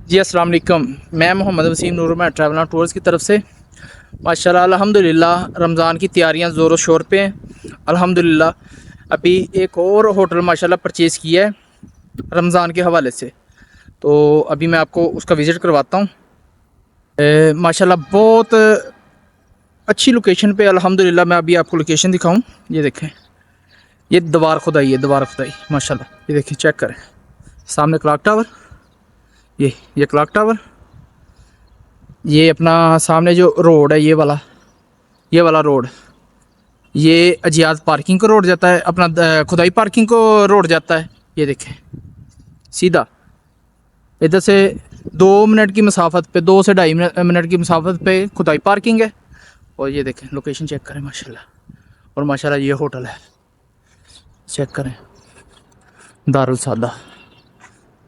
जी अस्सलाम वालेकुम। मैं मोहम्मद वसीम नूर ट्रैवल एंड टूर्स की तरफ से माशाल्लाह अल्हम्दुलिल्लाह रमज़ान की तैयारियां ज़ोरों शोर पे हैं। अल्हम्दुलिल्लाह अभी एक और होटल माशाल्लाह परचेज़ किया है रमज़ान के हवाले से, तो अभी मैं आपको उसका विज़िट करवाता हूँ। माशाल्लाह बहुत अच्छी लोकेशन पे अल्हम्दुलिल्लाह। मैं अभी आपको लोकेशन दिखाऊँ, ये देखें, ये दीवार खुदाई है, दीवार खुदाई माशाल्लाह। ये देखिए, चेक करें, सामने क्लॉक टावर, ये क्लॉक टावर, ये अपना सामने जो रोड है, ये वाला रोड, ये अजियाज पार्किंग को रोड जाता है, अपना खुदाई पार्किंग को रोड जाता है। ये देखें, सीधा इधर से 2 मिनट की मसाफत पे, 2 से ढाई मिनट की मसाफत पे खुदाई पार्किंग है। और ये देखें, लोकेशन चेक करें माशाल्लाह। और माशाल्लाह ये होटल है, चेक करें, दारुल सादा।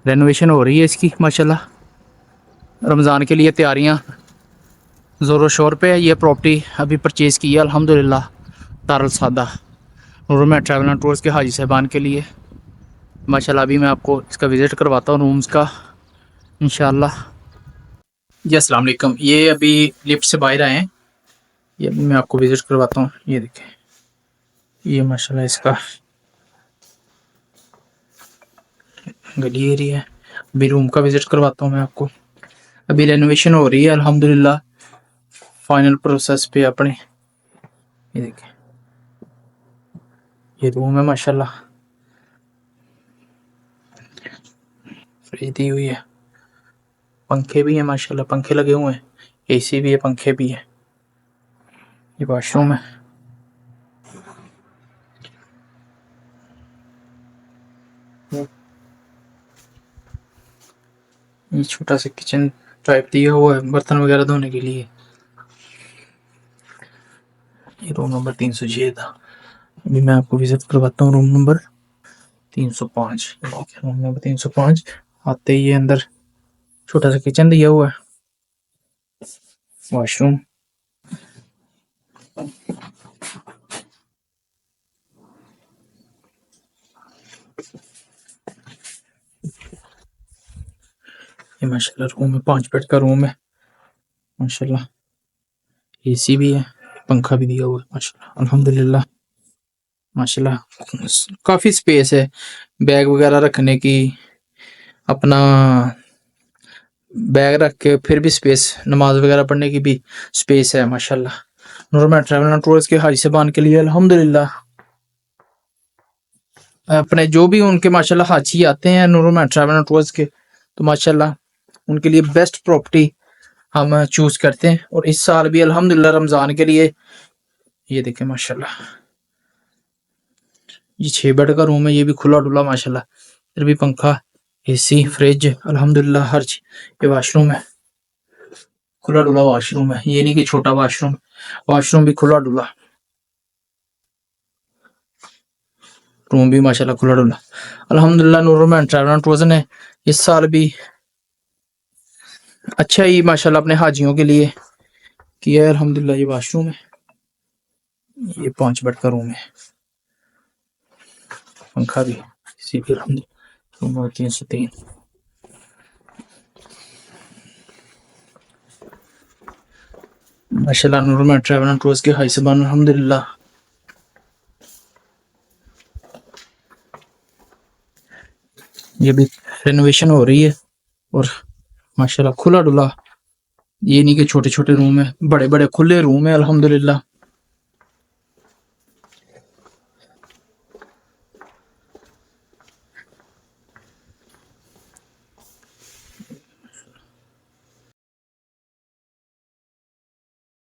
रेनोवेशन हो रही है इसकी माशाल्लाह। रमज़ान के लिए तैयारियां ज़ोरों शोर पे है। ये प्रॉपर्टी अभी परचेज़ की है अल्हम्दुलिल्लाह दारुल सादा नूर ट्रैवल एंड टूर्स के हाजी साहबान के लिए माशाल्लाह। अभी मैं आपको इसका विज़िट करवाता हूँ, रूम्स का, इंशाल्लाह। जी अस्सलाम वालेकुम। ये अभी लिफ्ट से बाहर आए हैं, ये अभी मैं आपको विज़िट करवाता हूँ। ये देखें, ये माशाल्लाह इसका गली एरिया है। अभी रूम का विज़िट करवाता हूँ मैं आपको। अभी रेनोवेशन हो रही है अल्हम्दुलिल्लाह, फाइनल प्रोसेस पे अपने। ये देखें, ये रूम है माशाल्लाह, फ्रिज दी हुई है, पंखे भी हैं माशाल्लाह, पंखे लगे हुए हैं, एसी भी है, पंखे भी है। ये वॉशरूम है, ये छोटा सा किचन टाइप दिया हुआ है बर्तन वगैरह धोने के लिए। ये रूम नंबर 306 था। अभी मैं आपको विजिट करवाता हूँ रूम नंबर 305। रूम नंबर 305 आते ही ये अंदर छोटा सा किचन दिया हुआ है, वॉशरूम, ये माशाल्लाह रूम है, 5 बेड का रूम है माशाल्लाह। एसी भी है, पंखा भी दिया हुआ है माशाल्लाह अल्हम्दुलिल्लाह। माशाल्लाह काफ़ी स्पेस है बैग वगैरह रखने की, अपना बैग रख के फिर भी स्पेस, नमाज वगैरह पढ़ने की भी स्पेस है माशाल्लाह। नूर ट्रैवल एंड टूर्स के हाजी साहबान के लिए अल्हम्दुलिल्लाह, अपने जो भी उनके माशाल्लाह हाजी आते हैं नूर ट्रैवल एंड टूर्स के, तो माशाल्लाह उनके लिए बेस्ट प्रॉपर्टी हम चूज़ करते हैं। और इस साल भी अल्हम्दुलिल्लाह रमज़ान के लिए, ये देखें माशाल्लाह, ये 6 बेड का रूम है, ये भी खुला डुला माशाल्लाह। इधर भी पंखा, एसी, फ्रिज, अल्हम्दुलिल्लाह हर चीज। ये वाशरूम है, खुला डुला वाशरूम है, ये नहीं कि छोटा वाशरूम, वाशरूम भी खुला डुला। रूम भी माशाल्लाह खुला डुला। अल्हम्दुलिल्लाह नूर ट्रैवल एंड टूर्स ने इस साल भी अच्छा ही माशाल्लाह अपने हाजियों के लिए किया है अल्हम्दुलिल्लाह। ये वाशरूम है, ये 5 बेड का रूम है, पंखा भी, इसी भी अल्हम्दुलिल्लाह। रूम नंबर 303 माशाल्लाह नूर ट्रैवल एंड टूर्स के हाई सबान अल्हम्दुलिल्लाह। ये भी रेनोवेशन हो रही है और माशाल्लाह खुला डुला, ये नहीं कि छोटे छोटे रूम है, बड़े बड़े खुले रूम है अल्हम्दुलिल्लाह।